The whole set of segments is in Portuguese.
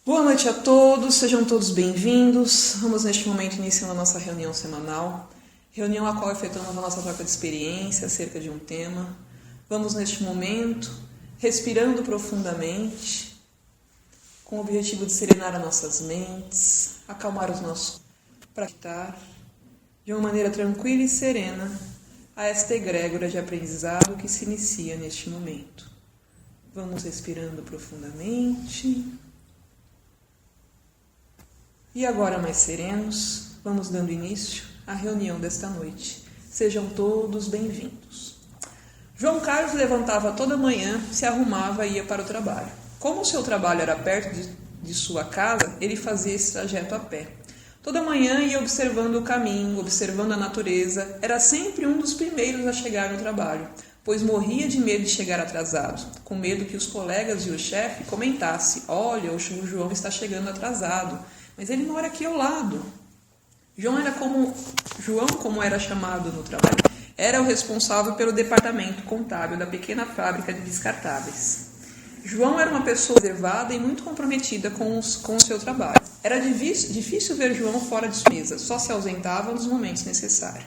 Boa noite a todos, sejam todos bem-vindos. Vamos neste momento iniciando a nossa reunião semanal, reunião a qual efetuamos a nossa troca de experiência acerca de um tema. Vamos neste momento respirando profundamente, com o objetivo de serenar as nossas mentes, acalmar os nossos praticar de uma maneira tranquila e serena a esta egrégora de aprendizado que se inicia neste momento. Vamos respirando profundamente. E agora, mais serenos, vamos dando início à reunião desta noite. Sejam todos bem-vindos. João Carlos levantava toda manhã, se arrumava e ia para o trabalho. Como o seu trabalho era perto de sua casa, ele fazia esse trajeto a pé. Toda manhã ia observando o caminho, observando a natureza. Era sempre um dos primeiros a chegar no trabalho, pois morria de medo de chegar atrasado, com medo que os colegas e o chefe comentassem: olha, o João está chegando atrasado. Mas ele mora aqui ao lado. João, como era chamado no trabalho, era o responsável pelo departamento contábil da pequena fábrica de descartáveis. João era uma pessoa reservada e muito comprometida com o seu trabalho. Era difícil ver João fora de sua mesa, só se ausentava nos momentos necessários.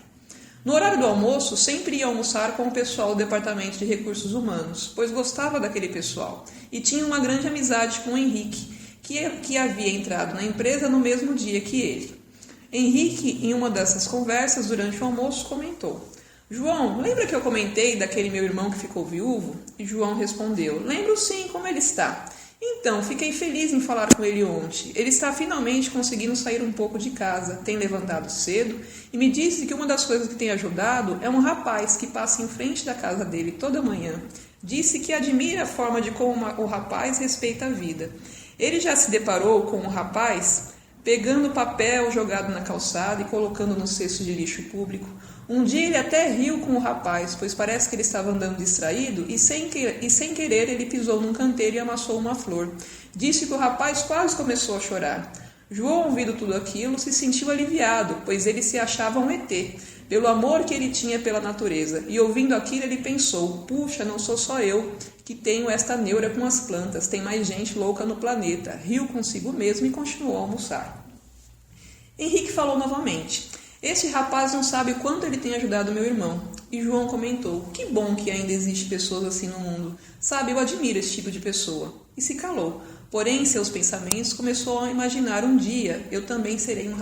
No horário do almoço, sempre ia almoçar com o pessoal do departamento de recursos humanos, pois gostava daquele pessoal e tinha uma grande amizade com o Henrique, que havia entrado na empresa no mesmo dia que ele. Henrique, em uma dessas conversas durante o almoço, comentou: João, lembra que eu comentei daquele meu irmão que ficou viúvo? E João respondeu: lembro sim, como ele está? Então, fiquei feliz em falar com ele ontem. Ele está finalmente conseguindo sair um pouco de casa, tem levantado cedo e me disse que uma das coisas que tem ajudado é um rapaz que passa em frente da casa dele toda manhã. Disse que admira a forma de como o rapaz respeita a vida. Ele já se deparou com um rapaz pegando papel jogado na calçada e colocando no cesto de lixo público. Um dia ele até riu com o rapaz, pois parece que ele estava andando distraído e sem querer ele pisou num canteiro e amassou uma flor. Disse que o rapaz quase começou a chorar. João, ouvindo tudo aquilo, se sentiu aliviado, pois ele se achava um ET, pelo amor que ele tinha pela natureza. E ouvindo aquilo ele pensou: puxa, não sou só eu que tenho esta neura com as plantas, tem mais gente louca no planeta. Riu consigo mesmo e continuou a almoçar. Henrique falou novamente: este rapaz não sabe o quanto ele tem ajudado meu irmão. E João comentou: que bom que ainda existe pessoas assim no mundo. Sabe, eu admiro esse tipo de pessoa. E se calou. Porém, em seus pensamentos começou a imaginar: um dia eu também serei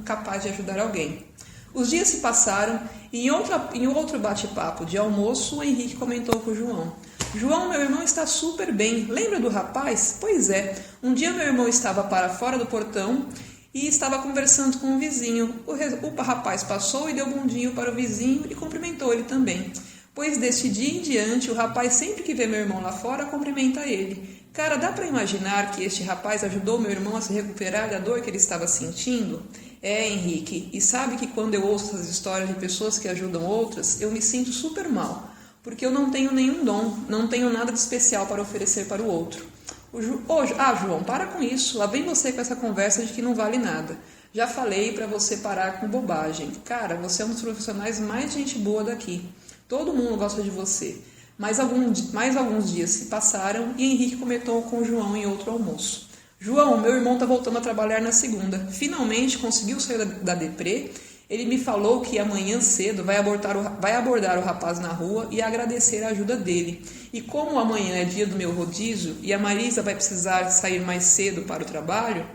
capaz de ajudar alguém. Os dias se passaram e em outro bate-papo de almoço, o Henrique comentou com o João: João, meu irmão está super bem. Lembra do rapaz? Pois é. Um dia meu irmão estava para fora do portão e estava conversando com um vizinho. O rapaz passou e deu bondinho para o vizinho e cumprimentou ele também. Pois deste dia em diante, o rapaz sempre que vê meu irmão lá fora, cumprimenta ele. Cara, dá para imaginar que este rapaz ajudou meu irmão a se recuperar da dor que ele estava sentindo? É, Henrique, e sabe que quando eu ouço essas histórias de pessoas que ajudam outras, eu me sinto super mal, porque eu não tenho nenhum dom, não tenho nada de especial para oferecer para o outro. João, para com isso, lá vem você com essa conversa de que não vale nada. Já falei para você parar com bobagem. Cara, você é um dos profissionais mais gente boa daqui. Todo mundo gosta de você. Mais alguns dias se passaram e Henrique comentou com o João em outro almoço: João, meu irmão está voltando a trabalhar na segunda. Finalmente conseguiu sair da deprê. Ele me falou que amanhã cedo vai abordar o rapaz na rua e agradecer a ajuda dele. E como amanhã é dia do meu rodízio e a Marisa vai precisar sair mais cedo para o trabalho,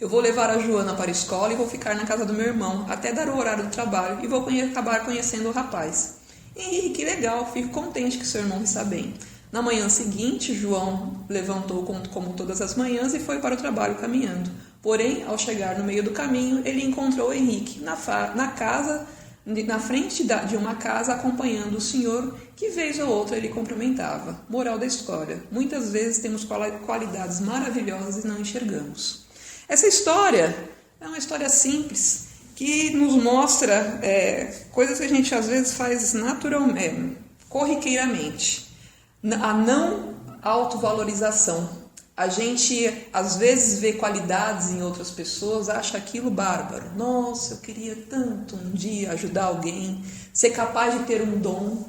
eu vou levar a Joana para a escola e vou ficar na casa do meu irmão até dar o horário do trabalho e vou acabar conhecendo o rapaz. Henrique, que legal, fico contente que seu irmão está bem. Na manhã seguinte, João levantou como todas as manhãs e foi para o trabalho caminhando. Porém, ao chegar no meio do caminho, ele encontrou Henrique na frente de uma casa, acompanhando o senhor, que vez ou outra ele cumprimentava. Moral da história: muitas vezes temos qualidades maravilhosas e não enxergamos. Essa história é uma história simples, que nos mostra coisas que a gente às vezes faz naturalmente, corriqueiramente. A não autovalorização. A gente às vezes vê qualidades em outras pessoas, acha aquilo bárbaro. Nossa, eu queria tanto um dia ajudar alguém, ser capaz de ter um dom.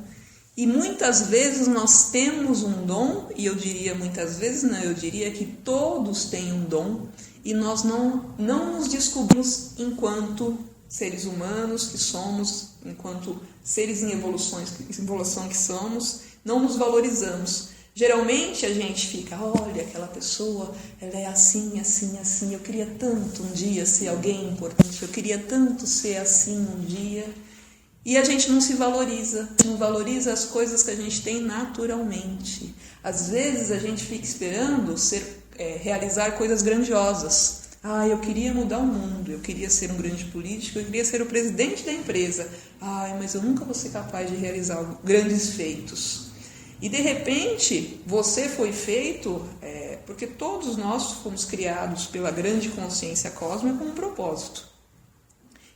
E muitas vezes nós temos um dom, e eu diria muitas vezes, não, eu diria que todos têm um dom, e nós não nos descobrimos enquanto seres humanos que somos, enquanto seres em evolução que somos, não nos valorizamos. Geralmente a gente fica, olha, aquela pessoa, ela é assim, assim, assim, eu queria tanto um dia ser alguém importante, eu queria tanto ser assim um dia. E a gente não se valoriza, não valoriza as coisas que a gente tem naturalmente. Às vezes a gente fica esperando realizar coisas grandiosas. Eu queria mudar o mundo, eu queria ser um grande político, eu queria ser o presidente da empresa. Mas eu nunca vou ser capaz de realizar grandes feitos. E de repente, você foi feito, porque todos nós fomos criados pela grande consciência cósmica com um propósito.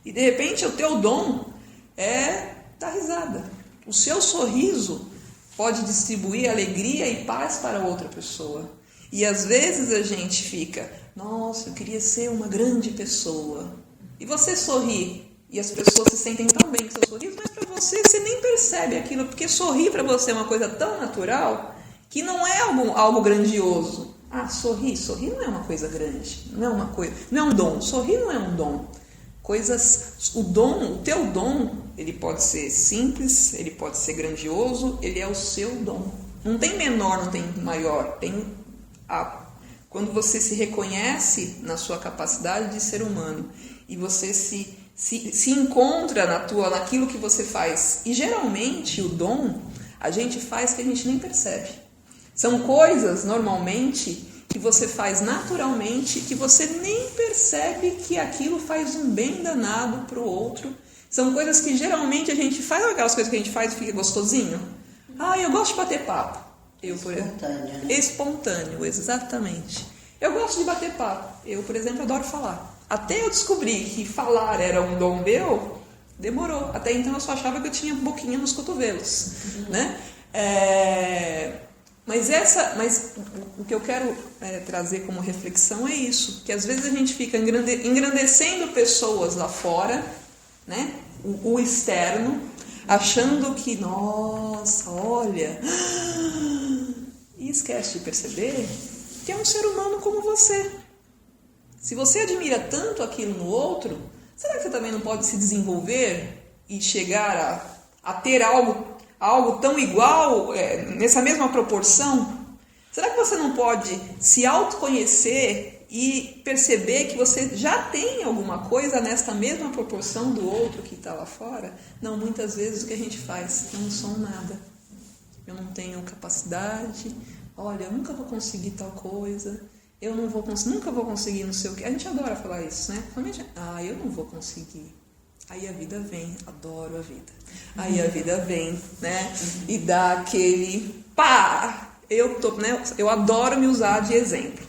E de repente o teu dom é dar risada. O seu sorriso pode distribuir alegria e paz para outra pessoa. E às vezes a gente fica, nossa, eu queria ser uma grande pessoa. E você sorri, e as pessoas se sentem tão bem com seu sorriso, mas para você nem percebe aquilo, porque sorrir para você é uma coisa tão natural que não é algo grandioso. Sorrir não é uma coisa grande, não é um dom. Sorrir não é um dom. O teu dom, ele pode ser simples, ele pode ser grandioso, ele é o seu dom. Não tem menor, não tem maior, quando você se reconhece na sua capacidade de ser humano e você se encontra naquilo que você faz. E geralmente o dom a gente faz que a gente nem percebe. São coisas, normalmente, que você faz naturalmente, que você nem percebe que aquilo faz um bem danado para o outro. São coisas que geralmente a gente faz, aquelas coisas que a gente faz e fica gostosinho. Eu gosto de bater papo. Espontâneo, né? Espontâneo, exatamente. Eu gosto de bater papo. Eu, por exemplo, adoro falar. Até eu descobrir que falar era um dom meu, demorou. Até então eu só achava que eu tinha boquinha nos cotovelos, né? Mas o que eu quero trazer como reflexão é isso, que às vezes a gente fica engrandecendo pessoas lá fora, né? O externo, achando que, nossa, olha, e esquece de perceber que é um ser humano como você. Se você admira tanto aquilo no outro, será que você também não pode se desenvolver e chegar a ter algo tão igual, nessa mesma proporção? Será que você não pode se autoconhecer e perceber que você já tem alguma coisa nesta mesma proporção do outro que está lá fora? Não, muitas vezes o que a gente faz, eu não sou nada, eu não tenho capacidade, olha, eu nunca vou conseguir tal coisa, eu nunca vou conseguir não sei o que. A gente adora falar isso, né? Eu não vou conseguir. Aí a vida vem, adoro a vida. Aí a vida vem, né? E dá aquele pá! Eu adoro me usar de exemplo.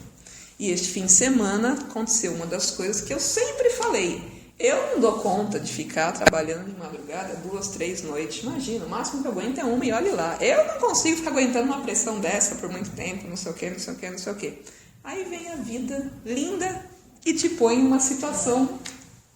E este fim de semana aconteceu uma das coisas que eu sempre falei. Eu não dou conta de ficar trabalhando de madrugada 2, 3 noites. Imagina, o máximo que eu aguento é 1 e olhe lá. Eu não consigo ficar aguentando uma pressão dessa por muito tempo, não sei o que. Aí vem a vida linda e te põe em uma situação,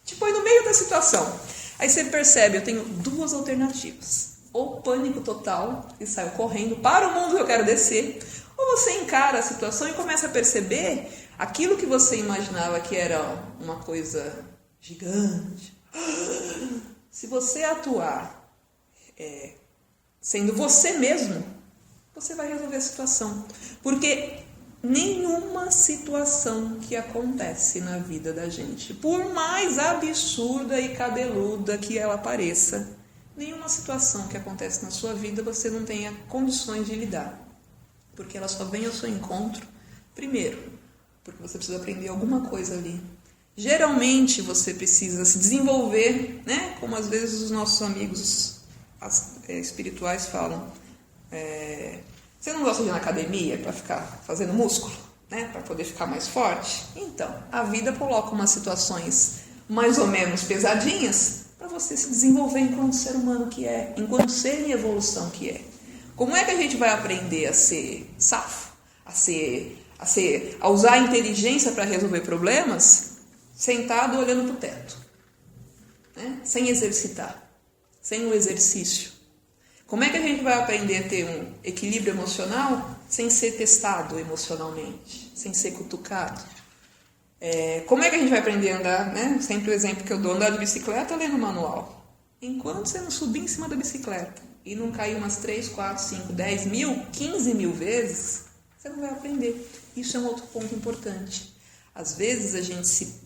te põe no meio da situação. Aí você percebe, eu tenho 2 alternativas. Ou pânico total, e saio correndo para o mundo que eu quero descer, ou você encara a situação e começa a perceber aquilo que você imaginava que era uma coisa gigante. Se você atuar sendo você mesmo, você vai resolver a situação. Porque nenhuma situação que acontece na vida da gente, por mais absurda e cabeluda que ela pareça, nenhuma situação que acontece na sua vida você não tenha condições de lidar. Porque ela só vem ao seu encontro, primeiro, porque você precisa aprender alguma coisa ali. Geralmente você precisa se desenvolver, né? Como às vezes os nossos amigos espirituais falam. Você não gosta de ir na academia para ficar fazendo músculo, né? Para poder ficar mais forte? Então, a vida coloca umas situações mais ou menos pesadinhas para você se desenvolver enquanto ser humano que é, enquanto ser em evolução que é. Como é que a gente vai aprender a ser safo, a usar a inteligência para resolver problemas sentado olhando para o teto, né? Sem exercitar, sem o exercício? Como é que a gente vai aprender a ter um equilíbrio emocional sem ser testado emocionalmente, sem ser cutucado? Como é que a gente vai aprender a andar, né? Sempre o exemplo que eu dou, andar de bicicleta lendo o manual. Enquanto você não subir em cima da bicicleta e não cair umas 3, 4, 5, 10 mil, 15 mil vezes, você não vai aprender. Isso é um outro ponto importante. Às vezes a gente se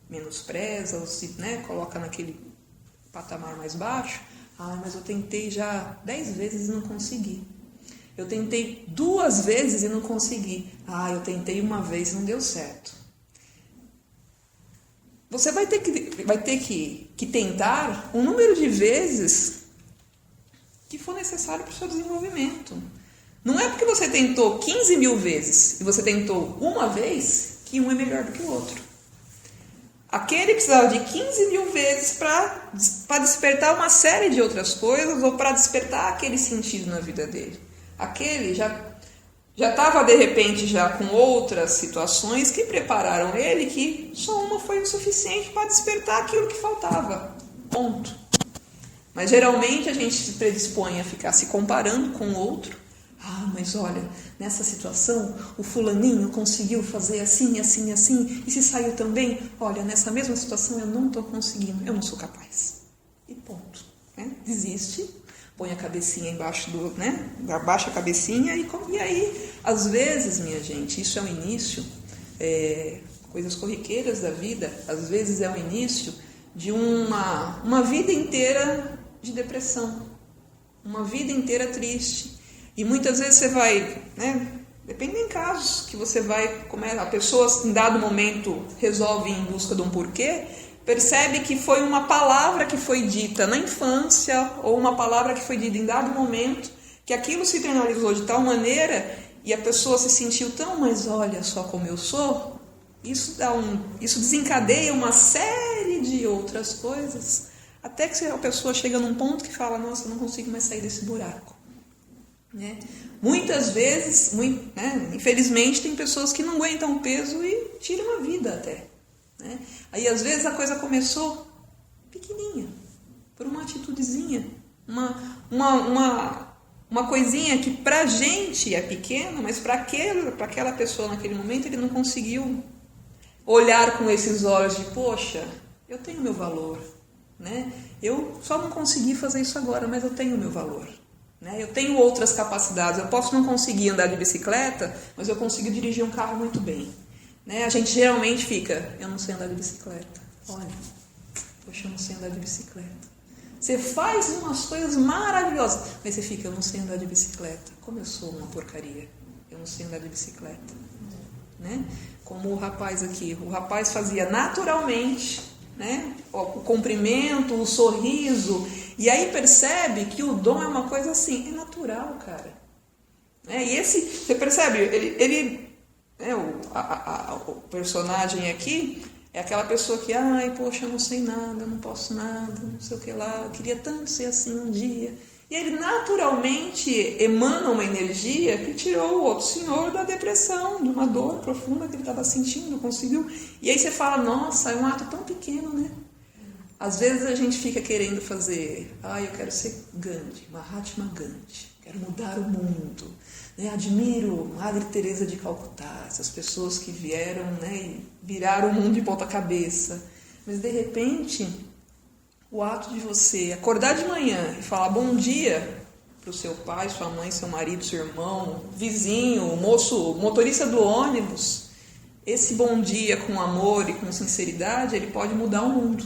menospreza ou se coloca naquele patamar mais baixo. Mas eu tentei já 10 vezes e não consegui. Eu tentei 2 vezes e não consegui. Eu tentei 1 vez e não deu certo. Você vai ter que tentar um número de vezes que for necessário para o seu desenvolvimento. Não é porque você tentou 15 mil vezes e você tentou 1 vez que um é melhor do que o outro. Aquele precisava de 15 mil vezes para despertar uma série de outras coisas ou para despertar aquele sentido na vida dele. Aquele já estava, de repente, já com outras situações que prepararam ele, que só uma foi o suficiente para despertar aquilo que faltava. Ponto. Mas geralmente a gente se predispõe a ficar se comparando com o outro. Mas olha, nessa situação o fulaninho conseguiu fazer assim, assim, assim, e se saiu também, olha, nessa mesma situação eu não estou conseguindo, eu não sou capaz. E ponto. Desiste, põe a cabecinha embaixo abaixa a cabecinha e aí, às vezes, minha gente, isso é o início, coisas corriqueiras da vida, às vezes é o início de uma vida inteira de depressão, uma vida inteira triste. E muitas vezes você vai, depende em casos que você vai, a pessoa em dado momento resolve ir em busca de um porquê, percebe que foi uma palavra que foi dita na infância ou uma palavra que foi dita em dado momento, que aquilo se internalizou de tal maneira e a pessoa se sentiu tão, mas olha só como eu sou, isso desencadeia uma série de outras coisas, até que a pessoa chega num ponto que fala, nossa, eu não consigo mais sair desse buraco. Muitas vezes, infelizmente, tem pessoas que não aguentam o peso e tiram a vida até. Aí às vezes a coisa começou pequenininha, por uma atitudezinha, uma coisinha que pra gente é pequena, mas para aquela pessoa naquele momento ele não conseguiu olhar com esses olhos de, poxa, eu tenho meu valor, eu só não consegui fazer isso agora, mas eu tenho meu valor. Eu tenho outras capacidades, eu posso não conseguir andar de bicicleta, mas eu consigo dirigir um carro muito bem. A gente geralmente fica, eu não sei andar de bicicleta. Olha, poxa, eu não sei andar de bicicleta. Você faz umas coisas maravilhosas, mas você fica, eu não sei andar de bicicleta. Como eu sou uma porcaria, eu não sei andar de bicicleta. Como o rapaz aqui, o rapaz fazia naturalmente, o comprimento, o sorriso, e aí percebe que o dom é uma coisa assim, é natural, cara. E você percebe, o personagem aqui é aquela pessoa que, poxa, eu não sei nada, eu não posso nada, não sei o que lá, eu queria tanto ser assim um dia. E ele naturalmente emana uma energia que tirou o outro senhor da depressão, de uma dor profunda que ele estava sentindo, não conseguiu. E aí você fala, nossa, é um ato tão pequeno, Às vezes a gente fica querendo fazer, eu quero ser Gandhi, Mahatma Gandhi, quero mudar o mundo. Admiro Madre Teresa de Calcutá, essas pessoas que vieram e viraram o mundo de ponta cabeça. Mas de repente, o ato de você acordar de manhã e falar bom dia para o seu pai, sua mãe, seu marido, seu irmão, vizinho, moço, motorista do ônibus, esse bom dia com amor e com sinceridade, ele pode mudar o mundo.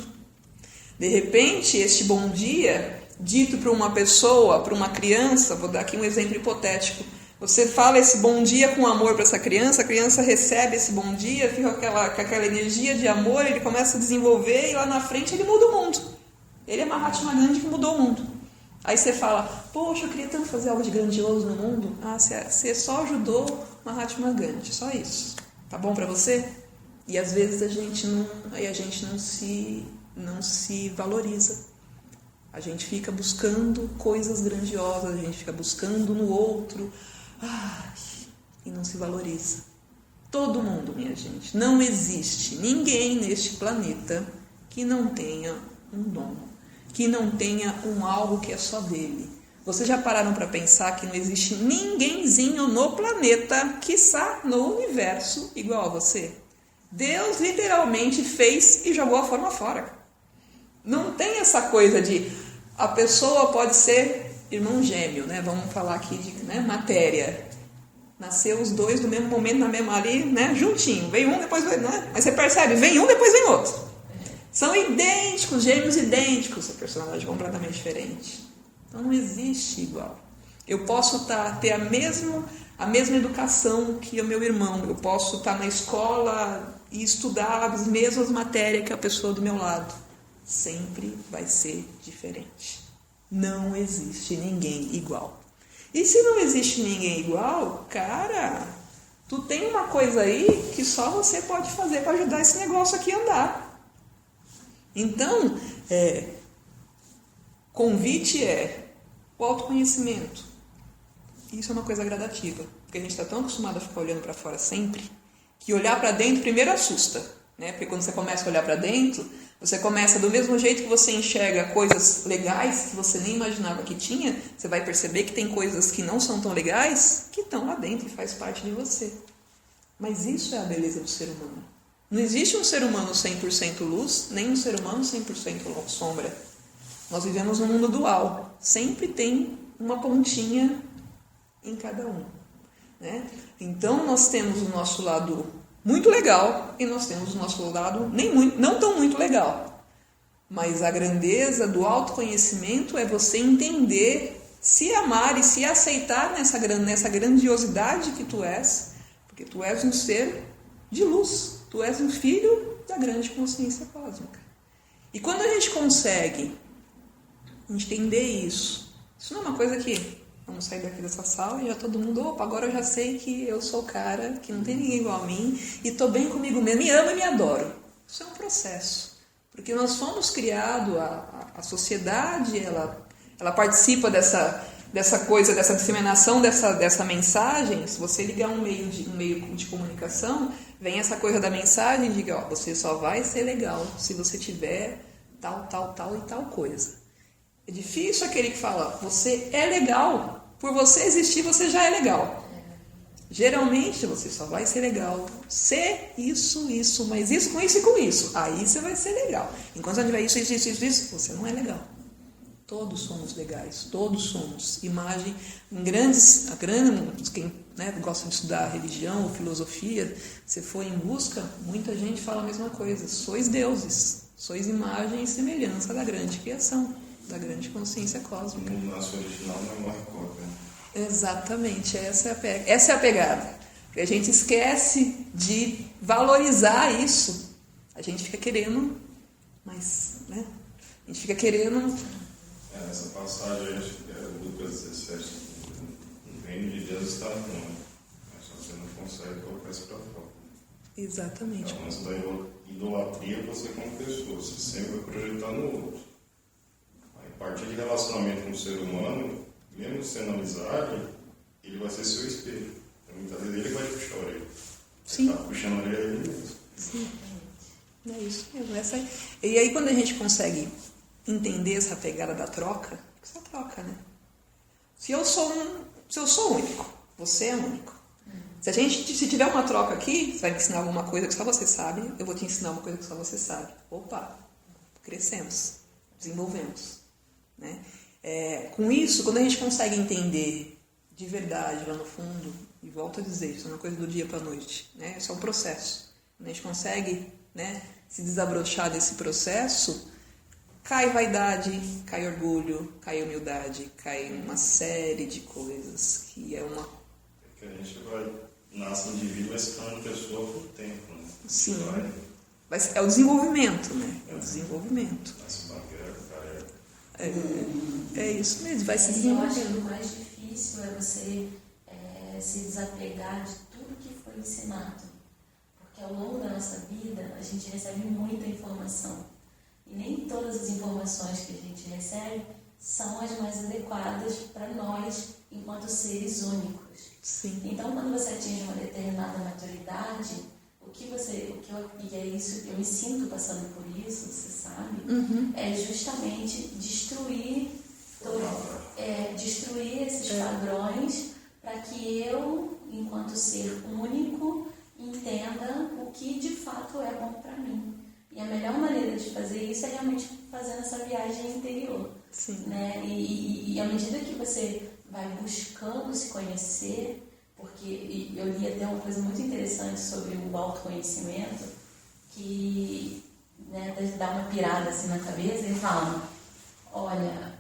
De repente, este bom dia, dito para uma pessoa, para uma criança, vou dar aqui um exemplo hipotético, você fala esse bom dia com amor para essa criança, a criança recebe esse bom dia, fica com aquela energia de amor, ele começa a desenvolver e lá na frente ele muda o mundo. Ele é Mahatma Gandhi que mudou o mundo. Aí você fala, poxa, eu queria tanto fazer algo de grandioso no mundo. Você só ajudou Mahatma Gandhi, só isso. Tá bom para você? E às vezes a gente não se valoriza. A gente fica buscando coisas grandiosas, a gente fica buscando no outro, e não se valoriza. Todo mundo, minha gente, não existe ninguém neste planeta que não tenha um dom, que não tenha algo que é só dele. Vocês já pararam para pensar que não existe ninguémzinho no planeta, quiçá no universo, igual a você? Deus literalmente fez e jogou a forma fora. Não tem essa coisa de a pessoa pode ser irmão gêmeo, né? Vamos falar aqui de matéria. Nasceu os dois no mesmo momento, na mesma ali, né? Juntinho. Vem um, depois vem, né? Mas você percebe, vem um, depois vem outro. São idênticos, gêmeos idênticos, a personalidade é completamente diferente. Então não existe igual. Eu posso ter a mesma educação que o meu irmão. Eu posso estar na escola e estudar as mesmas matérias que a pessoa do meu lado. Sempre vai ser diferente. Não existe ninguém igual. E se não existe ninguém igual, cara, tu tem uma coisa aí que só você pode fazer para ajudar esse negócio aqui a andar. Então, convite é o autoconhecimento. Isso é uma coisa gradativa, porque a gente está tão acostumado a ficar olhando para fora sempre, que olhar para dentro primeiro assusta, né? Porque quando você começa a olhar para dentro, você começa do mesmo jeito que você enxerga coisas legais que você nem imaginava que tinha, você vai perceber que tem coisas que não são tão legais, que estão lá dentro e faz parte de você. Mas isso é a beleza do ser humano. Não existe um ser humano 100% luz, nem um ser humano 100% sombra. Nós vivemos num mundo dual. Sempre tem uma pontinha em cada um, né? Então nós temos o nosso lado muito legal e nós temos o nosso lado não tão muito legal. Mas a grandeza do autoconhecimento é você entender, se amar e se aceitar nessa grandiosidade que tu és, porque tu és um ser de luz. Tu és um filho da grande consciência cósmica. E quando a gente consegue entender isso não é uma coisa que vamos sair daqui dessa sala e já todo mundo, opa, agora eu já sei que eu sou o cara, que não tem ninguém igual a mim e estou bem comigo mesmo, me amo e me adoro. Isso é um processo. Porque nós fomos criados, a sociedade, ela participa dessa coisa, dessa disseminação dessa mensagem. Se você ligar um meio de comunicação, vem essa coisa da mensagem de que você só vai ser legal se você tiver tal e tal coisa. É difícil aquele que fala, você é legal, por você existir você já é legal. Geralmente você só vai ser legal ser isso, mas isso com isso e com isso. Aí você vai ser legal. Enquanto você não tiver isso, você não é legal. Todos somos legais, todos somos. Imagem, quem gosta de estudar religião ou filosofia, se for em busca, muita gente fala a mesma coisa. Sois deuses, sois imagem e semelhança da grande criação, da grande consciência cósmica. O nosso original não morre cópia. Exatamente, essa é a pegada. Porque a gente esquece de valorizar isso. A gente fica querendo, mas, a gente fica querendo... Essa passagem, acho que é Lucas 17, o reino de Deus está no mundo, mas você não consegue colocar isso para fora. Exatamente. Então, antes da idolatria, você como pessoa, você sempre vai projetar no outro. Aí, a partir de relacionamento com o ser humano, mesmo sendo amizade, ele vai ser seu espelho. Então, muitas vezes ele vai puxar a orelha. Sim. Está puxando a orelha dele mesmo. Sim. É isso mesmo. E aí, quando a gente consegue entender essa pegada da troca, isso é troca, né? Se eu sou único, você é único. Se tiver uma troca aqui, você vai me ensinar alguma coisa que só você sabe, eu vou te ensinar uma coisa que só você sabe. Opa, crescemos, desenvolvemos, né? Com isso, quando a gente consegue entender de verdade lá no fundo, e volto a dizer, isso é uma coisa do dia para a noite, né? Isso é um processo. Quando a gente consegue, se desabrochar desse processo, cai vaidade, cai orgulho, cai humildade, cai uma série de coisas que é uma... É que a gente nasce indivíduo, vai se tornando pessoa por tempo, né? Sim. É o desenvolvimento, né? É o desenvolvimento. Nasce banqueiro, cara. É isso mesmo, vai se Eu acho desenvolvendo. que o mais difícil é você se desapegar de tudo que foi ensinado. Porque ao longo da nossa vida, a gente recebe muita informação. E nem todas as informações que a gente recebe são as mais adequadas para nós, enquanto seres únicos. Sim. Então, quando você atinge uma determinada maturidade, e é isso que eu me sinto passando por isso, você sabe, é justamente destruir destruir esses padrões para que eu, enquanto ser único, entenda o que de fato é bom para mim. E a melhor maneira de fazer isso é realmente fazendo essa viagem interior. Sim. Né? E à medida que você vai buscando se conhecer, porque eu li até uma coisa muito interessante sobre o autoconhecimento, que, né, dá uma pirada assim na cabeça e fala: olha,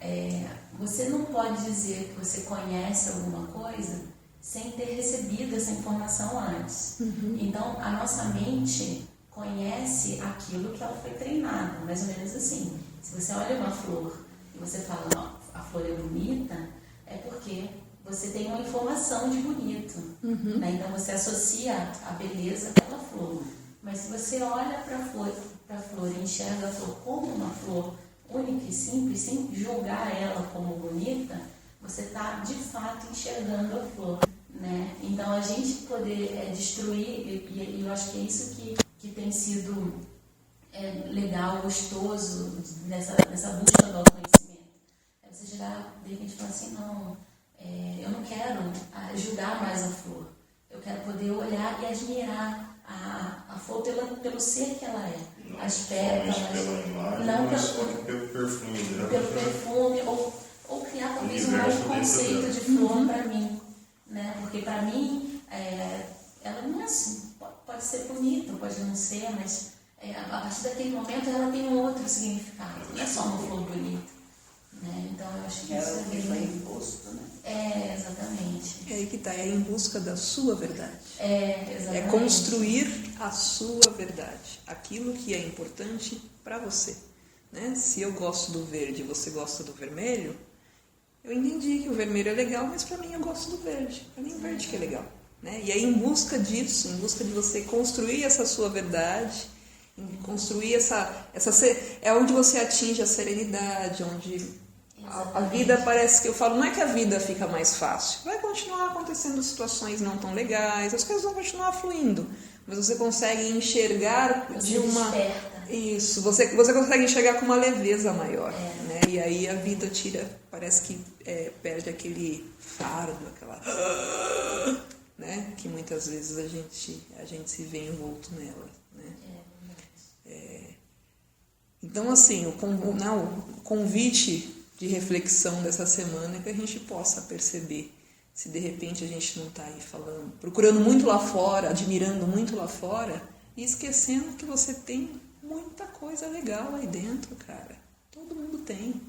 você não pode dizer que você conhece alguma coisa sem ter recebido essa informação antes. Então, a nossa mente conhece aquilo que ela foi treinada, mais ou menos assim. Se você olha uma flor e você fala, a flor é bonita, é porque você tem uma informação de bonito. Né? Então, você associa a beleza àquela flor. Mas se você olha para a flor e enxerga a flor como uma flor única e simples, sem julgar ela como bonita, você está de fato enxergando a flor. Né? Então, a gente poder destruir, e eu acho que é isso que tem sido legal, gostoso nessa busca do autoconhecimento. É você chegar, de repente, falar assim: não, eu não quero julgar mais a flor. Eu quero poder olhar e admirar a flor pelo ser que ela é. Não as pétalas. pela imagem, não mas só que pelo perfume dela. Pelo perfume, ou criar talvez um Universo novo dentro conceito dela. de flor para mim. Né? Porque para mim, ela não é assim. Pode ser bonita, pode não ser, mas a partir daquele momento ela tem um outro significado. Não é só uma flor bonita. Né? Então eu acho que isso Ela é que foi bem... imposto, né? Exatamente. É aí que está, é em busca da sua verdade. Exatamente. É construir a sua verdade, aquilo que é importante para você. Né? Se eu gosto do verde e você gosta do vermelho, eu entendi que o vermelho é legal, mas para mim eu gosto do verde. Para mim o verde que é legal. Né? E aí, em busca disso, em busca de você construir essa sua verdade, construir é onde você atinge a serenidade, onde a vida parece que eu falo, não é que a vida fica mais fácil, vai continuar acontecendo situações não tão legais, as coisas vão continuar fluindo, mas você consegue enxergar de uma... Desperta. Isso, você consegue enxergar com uma leveza maior, né? E aí a vida parece que perde aquele fardo, aquela... Né? Que muitas vezes a gente se vê envolto nela, né? Então, assim, o convite de reflexão dessa semana é que a gente possa perceber se de repente a gente não está aí falando, procurando muito lá fora, admirando muito lá fora e esquecendo que você tem muita coisa legal aí dentro, cara. Todo mundo tem.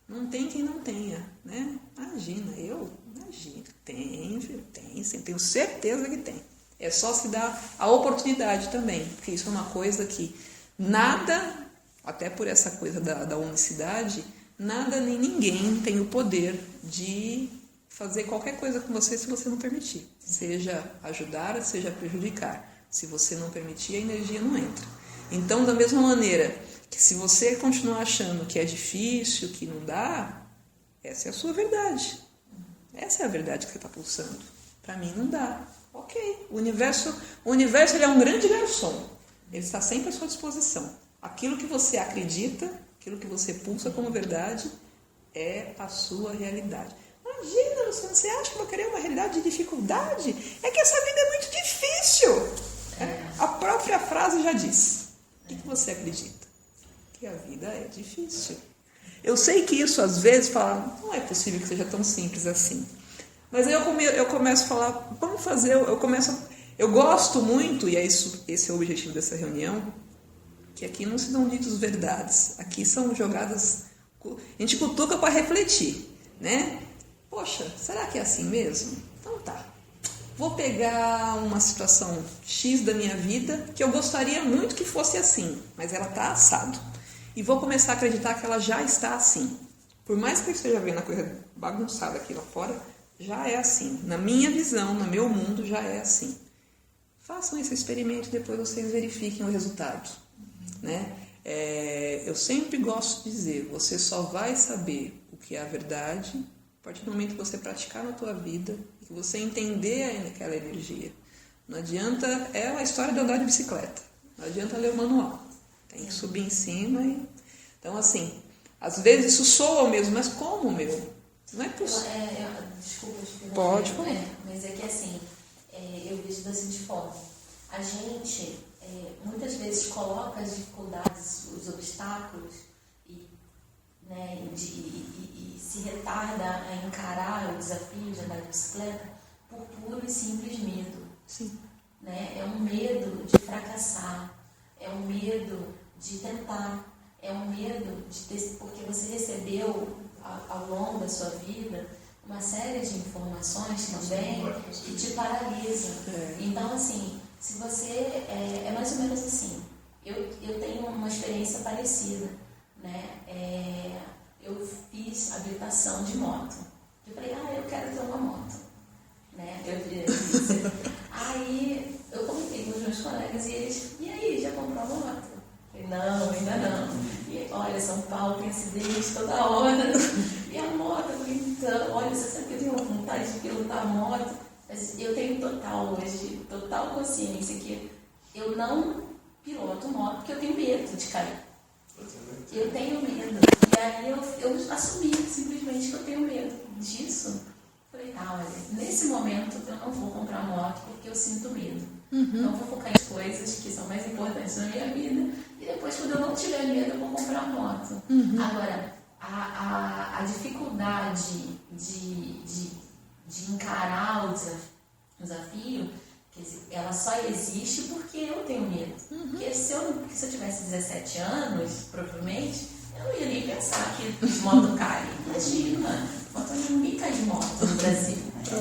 Não tem quem não tenha, né? Imagina, tem, sim, tenho certeza que tem. É só se dar a oportunidade também, porque isso é uma coisa que nada, até por essa coisa da unicidade, nada nem ninguém tem o poder de fazer qualquer coisa com você se você não permitir. Seja ajudar, seja prejudicar. Se você não permitir, a energia não entra. Então, da mesma maneira que se você continuar achando que é difícil, que não dá, essa é a sua verdade. Essa é a verdade que você está pulsando. Para mim não dá. Ok. O universo ele é um grande garçom. Ele está sempre à sua disposição. Aquilo que você acredita, aquilo que você pulsa como verdade, é a sua realidade. Imagina, Luciano, você acha que eu vou querer uma realidade de dificuldade? É que essa vida é muito difícil. A própria frase já diz. O que você acredita? Que a vida é difícil. Eu sei que isso às vezes fala, não é possível que seja tão simples assim. Mas aí eu começo a falar, vamos fazer, eu gosto muito, e esse é o objetivo dessa reunião, que aqui não se dão ditos verdades, aqui são jogadas, a gente cutuca para refletir, né? Poxa, será que é assim mesmo? Então tá. Vou pegar uma situação X da minha vida que eu gostaria muito que fosse assim, mas ela está assado. E vou começar a acreditar que ela já está assim. Por mais que eu esteja vendo a coisa bagunçada aqui lá fora, já é assim. Na minha visão, no meu mundo, já é assim. Façam esse experimento e depois vocês verifiquem o resultado. Né? Eu sempre gosto de dizer, você só vai saber o que é a verdade a partir do momento que você praticar na tua vida e que você entender aquela energia. Não adianta, é a história de andar de bicicleta. Não adianta ler o manual. Tem que subir em cima. Então, assim, Às vezes isso soa o mesmo, mas como, meu? Não é possível. Desculpa te interromper. Pode falar. Mas é que assim, eu vejo da seguinte forma. A gente muitas vezes coloca as dificuldades, os obstáculos e se retarda a encarar o desafio de andar de bicicleta por puro e simples medo. Sim. Né? É um medo de fracassar, é um medo de tentar, é um medo de ter, porque você recebeu ao longo da sua vida uma série de informações também que te paralisam. Então, assim, se você... É mais ou menos assim. Eu tenho uma experiência parecida, né? Eu fiz habilitação de moto. Eu falei, eu quero ter uma moto. Né? Aí eu comentei com os meus colegas e eles, e aí, já comprou uma moto? Eu falei, não, ainda não. E olha, São Paulo tem acidente toda hora. E a moto, eu falei, então, olha, você sabe que eu tenho vontade de pilotar a moto? Mas eu tenho total consciência que eu não piloto moto porque eu tenho medo de cair. Eu tenho medo. E aí eu assumi simplesmente que eu tenho medo disso. Falei, olha, nesse momento eu não vou comprar moto porque eu sinto medo. Não vou focar em coisas que são mais importantes na minha vida. E depois, quando eu não tiver medo, eu vou comprar moto. Agora, a dificuldade de encarar o desafio, quer dizer, ela só existe porque eu tenho medo. Porque se eu tivesse 17 anos, provavelmente, eu não ia nem pensar que moto cai. Imagina, moto ninguém cai de moto no Brasil.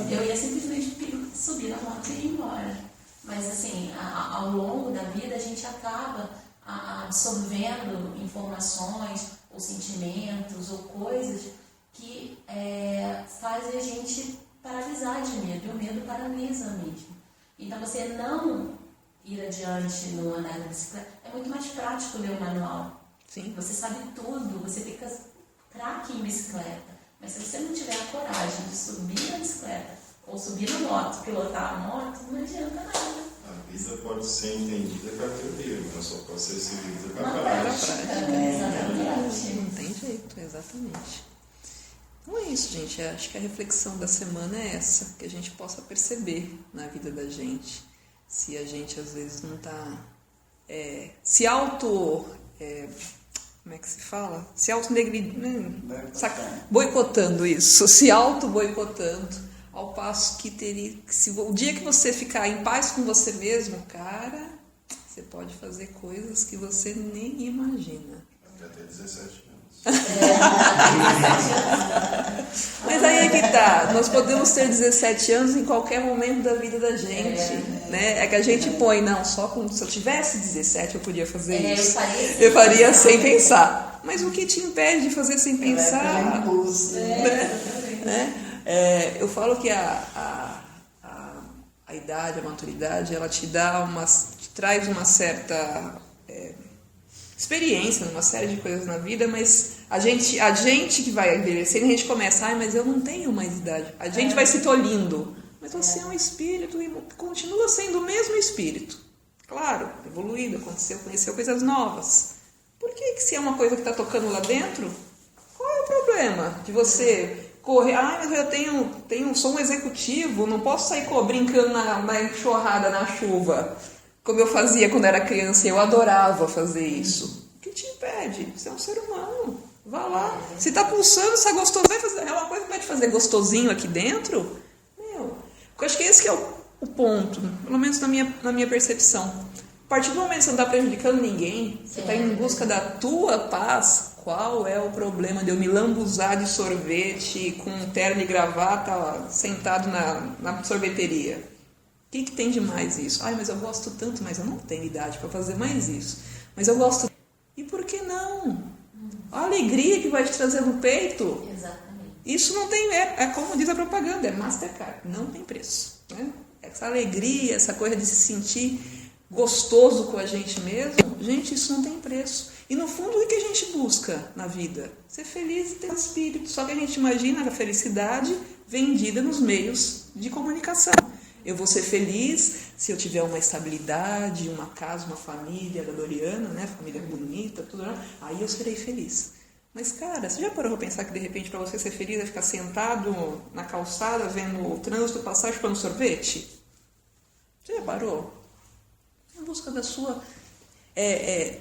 Eu ia simplesmente subir na moto e ir embora. Mas assim, ao longo da vida a gente acaba absorvendo informações ou sentimentos ou coisas que fazem a gente paralisar de medo. E o medo paralisa mesmo. Então você não ir adiante no andar da bicicleta, é muito mais prático ler o manual. Sim. Você sabe tudo, você fica craque em bicicleta. Mas se você não tiver a coragem de subir na bicicleta ou subir na moto, pilotar a moto, não adianta nada. A vida pode ser entendida com a teoria, mas só pode ser seguida com a Na prática. exatamente. Não tem jeito, exatamente. Então é isso, gente. Acho que a reflexão da semana é essa, que a gente possa perceber na vida da gente, se a gente às vezes não está se auto... como é que se fala? Se boicotando isso, se auto-boicotando, ao passo que teria... o dia que você ficar em paz com você mesmo, cara, você pode fazer coisas que você nem imagina. Até 17 anos. Mas aí é que tá, nós podemos ter 17 anos em qualquer momento da vida da gente, né? É que a gente põe, não, só se eu tivesse 17 eu podia fazer isso. Eu faria sem pensar. Mas o que te impede de fazer sem pensar? Eu falo que a idade, a maturidade, ela te traz uma certa experiência numa série de coisas na vida, mas a gente que vai envelhecendo, a gente começa, mas eu não tenho mais idade. A gente vai se tolhindo. Mas você é um espírito e continua sendo o mesmo espírito. Claro, evoluído, conheceu coisas novas. Por que se é uma coisa que está tocando lá dentro, qual é o problema de você correr? Mas eu sou um executivo, não posso sair brincando na enxurrada, na chuva. Como eu fazia quando era criança, eu adorava fazer isso. O que te impede? Você é um ser humano. Vá lá. Se está pulsando, se é gostoso, é uma coisa que vai te fazer gostosinho aqui dentro? Porque eu acho que esse que é o ponto, pelo menos na minha percepção. A partir do momento que você não está prejudicando ninguém, você está em busca da tua paz, qual é o problema de eu me lambuzar de sorvete com terno e gravata lá, sentado na sorveteria? O que tem de mais isso? Mas eu gosto tanto, mas eu não tenho idade para fazer mais isso. Mas eu gosto. E por que não? A alegria que vai te trazer no peito. Exatamente. Isso não tem... É como diz a propaganda, é Mastercard. Não tem preço. Né? Essa alegria, essa coisa de se sentir gostoso com a gente mesmo, gente, isso não tem preço. E no fundo, o que a gente busca na vida? Ser feliz e ter espírito. Só que a gente imagina a felicidade vendida nos meios de comunicação. Eu vou ser feliz se eu tiver uma estabilidade, uma casa, uma família da Doriana, né? Família bonita, tudo. Aí eu serei feliz. Mas, cara, você já parou pra pensar que, de repente, para você ser feliz é ficar sentado na calçada, vendo o trânsito passar, chupando sorvete? Você já parou? Em busca da sua...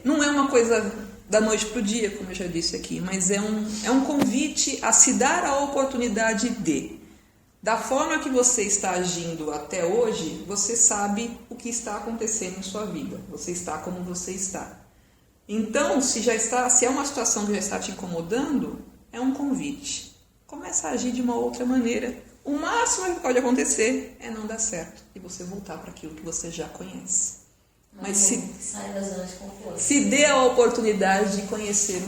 não é uma coisa da noite pro dia, como eu já disse aqui, mas é um convite a se dar a oportunidade de... Da forma que você está agindo até hoje, você sabe o que está acontecendo em sua vida. Você está como você está. Então, se é uma situação que já está te incomodando, é um convite. Começa a agir de uma outra maneira. O máximo que pode acontecer é não dar certo e você voltar para aquilo que você já conhece. Mas sai da zona de conforto. Se dê a oportunidade de conhecer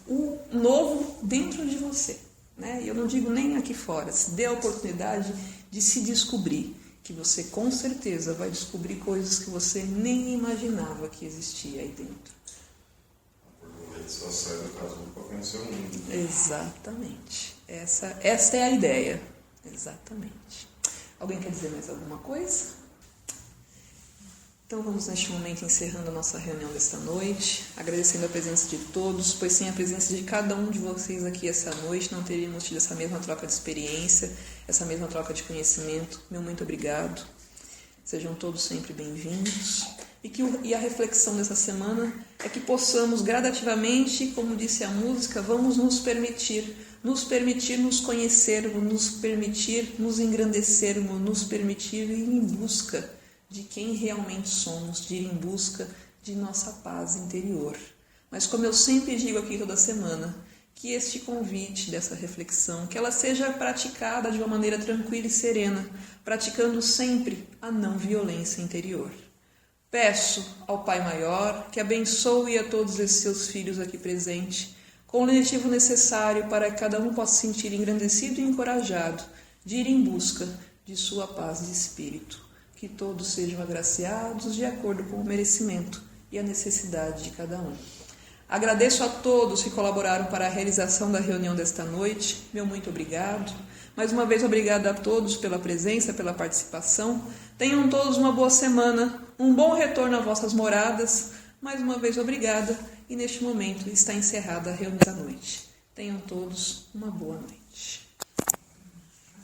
um novo dentro de você. Né? Eu não digo nem aqui fora. Se dê a oportunidade de se descobrir. Que você com certeza vai descobrir coisas que você nem imaginava que existia aí dentro. Só sai do casulo para conhecer o mundo. Exatamente. Essa é a ideia. Exatamente. Alguém quer dizer mais alguma coisa? Então vamos neste momento encerrando a nossa reunião desta noite, agradecendo a presença de todos, pois sem a presença de cada um de vocês aqui essa noite não teríamos tido essa mesma troca de experiência, essa mesma troca de conhecimento. Meu muito obrigado. Sejam todos sempre bem-vindos. E a reflexão dessa semana é que possamos gradativamente, como disse a música, vamos nos permitir nos conhecermos, nos permitir nos engrandecermos, nos permitir ir em busca de quem realmente somos, de ir em busca de nossa paz interior. Mas como eu sempre digo aqui toda semana, que este convite dessa reflexão, que ela seja praticada de uma maneira tranquila e serena, praticando sempre a não violência interior. Peço ao Pai Maior que abençoe a todos esses seus filhos aqui presentes, com o lenitivo necessário para que cada um possa se sentir engrandecido e encorajado de ir em busca de sua paz de espírito. Que todos sejam agraciados de acordo com o merecimento e a necessidade de cada um. Agradeço a todos que colaboraram para a realização da reunião desta noite. Meu muito obrigado. Mais uma vez, obrigada a todos pela presença, pela participação. Tenham todos uma boa semana, um bom retorno às vossas moradas. Mais uma vez, obrigada. E neste momento está encerrada a reunião da noite. Tenham todos uma boa noite.